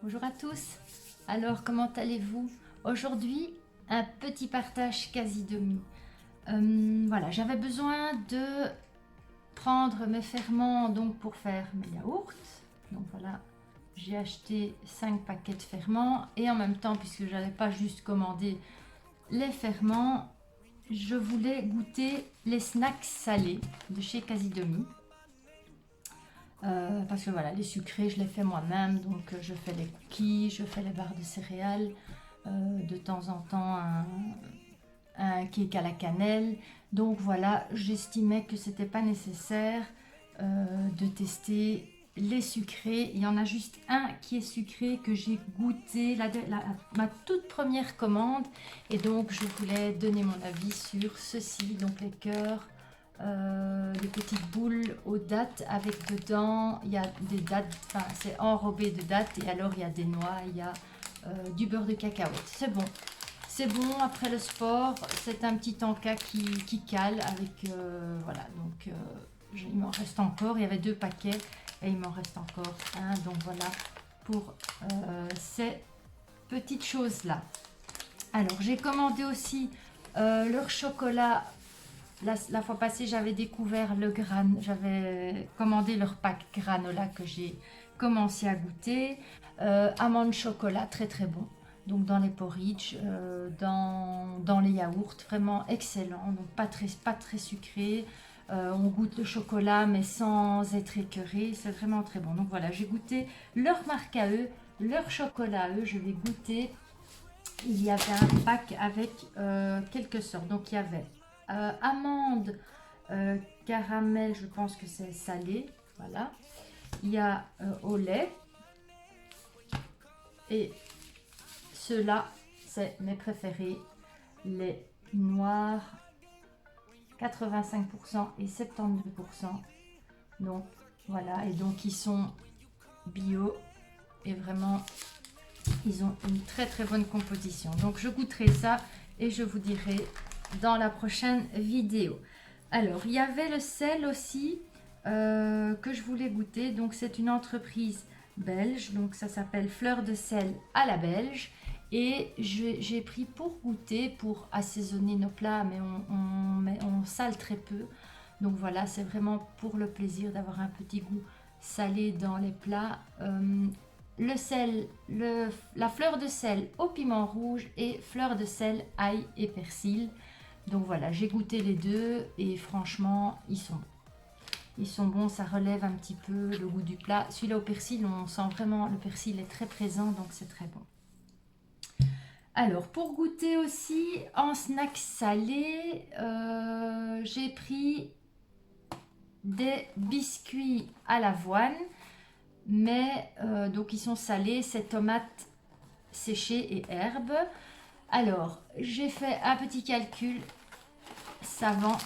Bonjour à tous. Alors, comment allez-vous? Aujourd'hui, un petit partage quasi demi. Voilà, j'avais besoin de prendre mes ferments donc pour faire mes yaourts. Donc voilà, j'ai acheté 5 paquets de ferments et en même temps, puisque je n'allais pas juste commander les ferments, je voulais goûter les snacks salés de chez Casidomi. Parce que voilà, les sucrés, je les fais moi-même, donc je fais les cookies, je fais les barres de céréales, de temps en temps un cake à la cannelle. Donc voilà, j'estimais que c'était pas nécessaire de tester les sucrés. Il y en a juste un qui est sucré que j'ai goûté, ma toute première commande, et donc je voulais donner mon avis sur ceci, donc les cœurs. Des petites boules aux dattes avec dedans, il y a des dattes, enfin c'est enrobé de dattes et alors il y a des noix, il y a du beurre de cacahuète. C'est bon après le sport, c'est un petit encas qui cale avec, voilà, donc il m'en reste encore, il y avait 2 paquets et il m'en reste encore un, donc voilà pour ces petites choses là. Alors j'ai commandé aussi leur chocolat. La fois passée, j'avais découvert j'avais commandé leur pack granola que j'ai commencé à goûter. Amande chocolat, très très bon. Donc dans les porridge, dans les yaourts, vraiment excellent. Donc pas très sucré. On goûte le chocolat mais sans être écœuré. C'est vraiment très bon. Donc voilà, j'ai goûté leur marque à eux, leur chocolat à eux. Je vais goûter. Il y avait un pack avec quelques sortes. Donc il y avait amande, caramel, je pense que c'est salé, voilà. Il y a au lait. Et ceux-là, c'est mes préférés, les noirs, 85% et 72%. Donc voilà, et donc ils sont bio et vraiment ils ont une très très bonne composition. Donc je goûterai ça et je vous dirai dans la prochaine vidéo. Alors il y avait le sel aussi que je voulais goûter. Donc c'est une entreprise belge, donc ça s'appelle Fleur de sel à la belge. Et j'ai pris pour goûter, pour assaisonner nos plats, mais on sale très peu. Donc voilà, c'est vraiment pour le plaisir d'avoir un petit goût salé dans les plats. Le sel, la fleur de sel au piment rouge et fleur de sel, ail et persil. Donc voilà, j'ai goûté les deux et franchement, ils sont bons. Ils sont bons, ça relève un petit peu le goût du plat. Celui-là au persil, on sent vraiment, le persil est très présent, donc c'est très bon. Alors, pour goûter aussi en snack salé, j'ai pris des biscuits à l'avoine. Mais donc ils sont salés, c'est tomates séchées et herbes. Alors j'ai fait un petit calcul savant.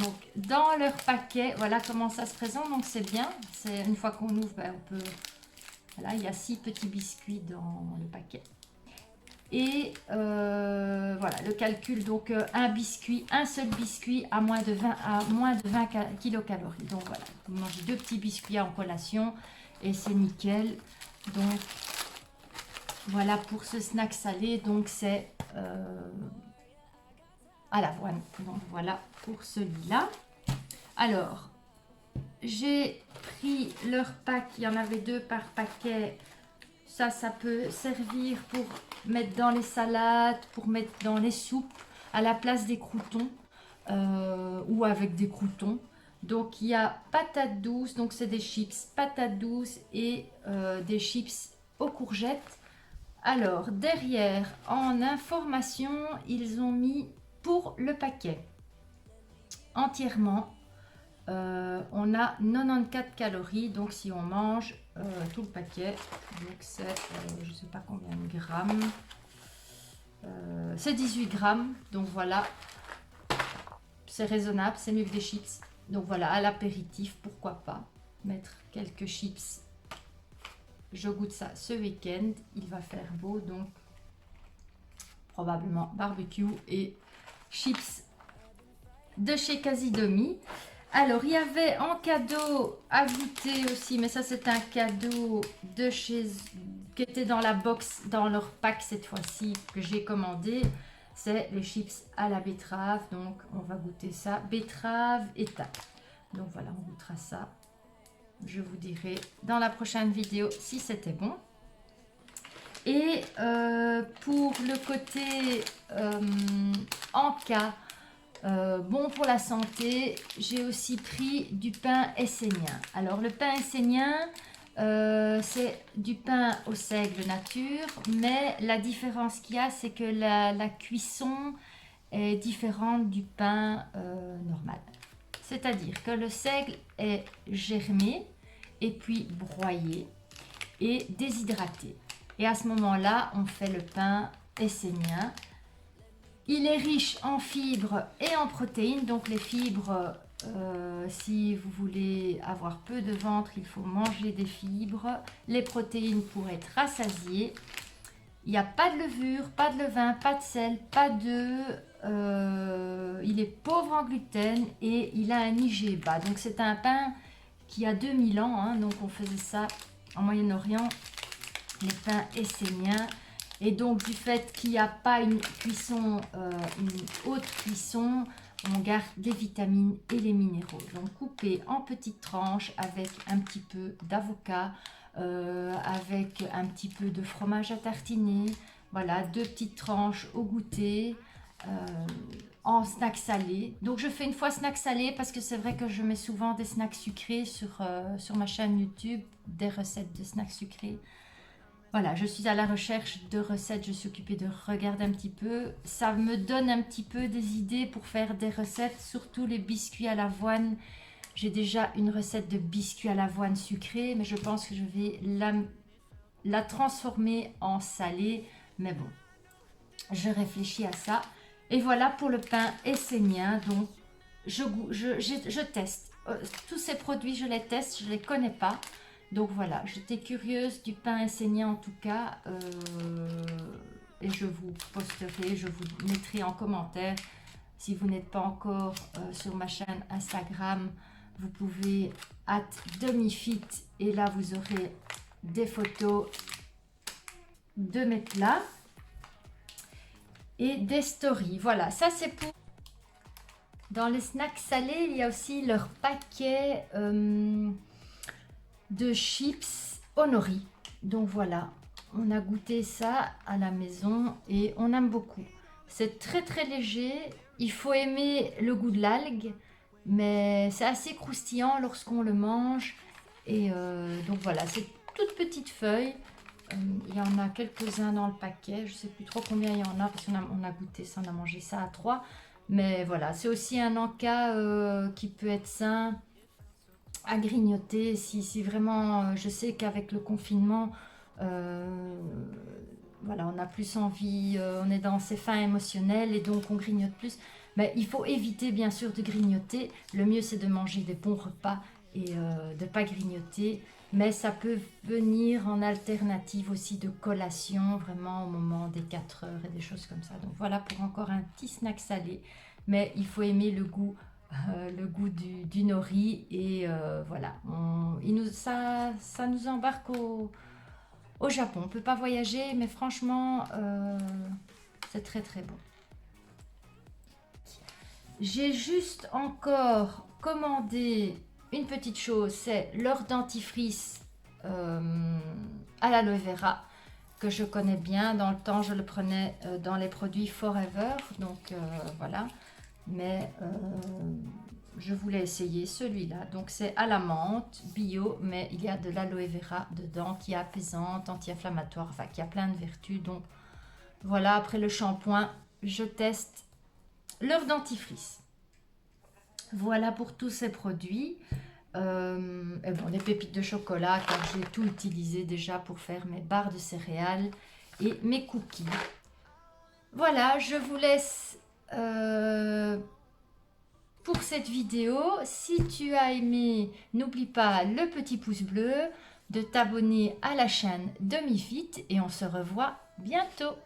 Donc dans leur paquet, voilà comment ça se présente. Donc c'est bien, c'est une fois qu'on ouvre, ben, on peut, voilà, il y a 6 petits biscuits dans le paquet. Et voilà le calcul, donc un seul biscuit à moins de 20 kilocalories. Donc voilà, vous mangez 2 petits biscuits en collation et c'est nickel. Donc voilà pour ce snack salé, donc c'est à l'avoine. Donc voilà pour celui-là. Alors j'ai pris leur pack, il y en avait 2 par paquet. Ça peut servir pour mettre dans les salades, pour mettre dans les soupes, à la place des croûtons ou avec des croûtons. Donc il y a patates douces, donc c'est des chips patates douces et des chips aux courgettes. Alors derrière, en information, ils ont mis pour le paquet entièrement. On a 94 calories, donc si on mange tout le paquet, donc c'est je sais pas combien de grammes, c'est 18 grammes, donc voilà, c'est raisonnable, c'est mieux que des chips. Donc voilà, à l'apéritif, pourquoi pas mettre quelques chips. Je goûte ça ce week-end, il va faire beau, donc probablement barbecue et chips de chez Casidomi. Alors, il y avait en cadeau à goûter aussi, mais ça c'est un cadeau de chez qui était dans la box, dans leur pack cette fois-ci que j'ai commandé. C'est les chips à la betterave, donc on va goûter ça. Betterave et thym. Donc voilà, on goûtera ça. Je vous dirai dans la prochaine vidéo si c'était bon. Et pour le côté Anka, bon pour la santé, j'ai aussi pris du pain essénien. Alors le pain essénien, c'est du pain au seigle nature, mais la différence qu'il y a, c'est que la cuisson est différente du pain normal. C'est-à-dire que le seigle est germé et puis broyé et déshydraté. Et à ce moment-là, on fait le pain essénien. Il est riche en fibres et en protéines. Donc les fibres, si vous voulez avoir peu de ventre, il faut manger des fibres. Les protéines pour être rassasié. Il n'y a pas de levure, pas de levain, pas de sel, pas d'œufs. Il est pauvre en gluten et il a un IG bas. Donc c'est un pain qui a 2000 ans. Hein, donc on faisait ça en Moyen-Orient. Les pains esséniens, et donc du fait qu'il n'y a pas une cuisson, une haute cuisson, on garde les vitamines et les minéraux. Donc coupé en petites tranches avec un petit peu d'avocat, avec un petit peu de fromage à tartiner, voilà, 2 petites tranches au goûter, en snack salé. Donc je fais une fois snack salé parce que c'est vrai que je mets souvent des snacks sucrés sur ma chaîne YouTube, des recettes de snacks sucrés. Voilà, je suis à la recherche de recettes, je suis occupée de regarder un petit peu. Ça me donne un petit peu des idées pour faire des recettes, surtout les biscuits à l'avoine. J'ai déjà une recette de biscuits à l'avoine sucrée, mais je pense que je vais la transformer en salé. Mais bon, je réfléchis à ça. Et voilà pour le pain essénien. Donc, je teste. Tous ces produits, je les teste, je ne les connais pas. Donc voilà, j'étais curieuse du pain essénien en tout cas, et je vous posterai, je vous mettrai en commentaire. Si vous n'êtes pas encore sur ma chaîne Instagram, vous pouvez @demifit et là vous aurez des photos de mes plats et des stories. Voilà, ça c'est pour... Dans les snacks salés, il y a aussi leur paquet... de chips au nori. Donc voilà, on a goûté ça à la maison et on aime beaucoup. C'est très très léger, il faut aimer le goût de l'algue, mais c'est assez croustillant lorsqu'on le mange. Et donc voilà, c'est toute petite feuille. Il y en a quelques-uns dans le paquet, je sais plus trop combien il y en a parce qu'on a goûté ça, on a mangé ça à 3. Mais voilà, c'est aussi un encas qui peut être sain à grignoter si vraiment je sais qu'avec le confinement voilà, on a plus envie, on est dans ses fins émotionnelles et donc on grignote plus, mais il faut éviter bien sûr de grignoter. Le mieux c'est de manger des bons repas et de ne pas grignoter, mais ça peut venir en alternative aussi de collation vraiment au moment des 4 heures et des choses comme ça. Donc voilà pour encore un petit snack salé, mais il faut aimer le goût du nori et voilà, ça nous embarque au Japon. On peut pas voyager, mais franchement c'est très très bon. J'ai juste encore commandé une petite chose, c'est leur dentifrice à l'aloe vera que je connais bien. Dans le temps je le prenais dans les produits Forever, donc voilà. Mais je voulais essayer celui-là. Donc c'est à la menthe, bio, mais il y a de l'aloe vera dedans qui est apaisante, anti-inflammatoire, enfin qui a plein de vertus. Donc voilà, après le shampoing, je teste leur dentifrice. Voilà pour tous ces produits. Et bon, des pépites de chocolat, car j'ai tout utilisé déjà pour faire mes barres de céréales et mes cookies. Voilà, je vous laisse pour cette vidéo. Si tu as aimé, n'oublie pas le petit pouce bleu, de t'abonner à la chaîne de Mifit et on se revoit bientôt.